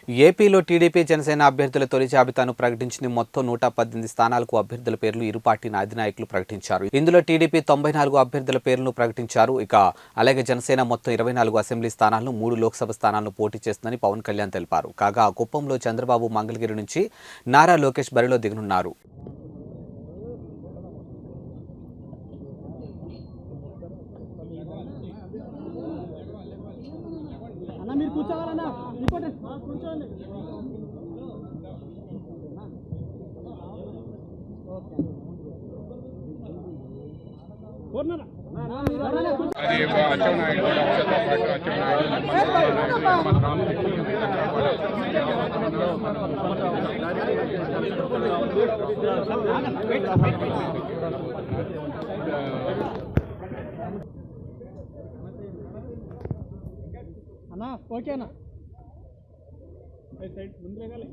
ఏపీలో టీడీపీ జనసేన అభ్యర్థుల తొలి జాబితాను ప్రకటించింది. మొత్తం 118 స్థానాలకు అభ్యర్థుల పేర్లు ఇరు పార్టీ అధినాయకులు ప్రకటించారు. ఇందులో టీడీపీ 94 అభ్యర్థుల పేర్లను ప్రకటించారు. అలాగే జనసేన మొత్తం 24 అసెంబ్లీ స్థానాలను 3 లోక్సభ స్థానాలను పోటీ చేస్తుందని పవన్ కళ్యాణ్ తెలిపారు. కాగా కుప్పంలో చంద్రబాబు మంగళగిరి నుంచి నారా లోకేష్ బరిలో దిగనున్నారు. మీరు కూర్చోవాలన్నా కూర్చోండి. అన్నా ఓకేనా సైడ్ ముందు లేగాలి.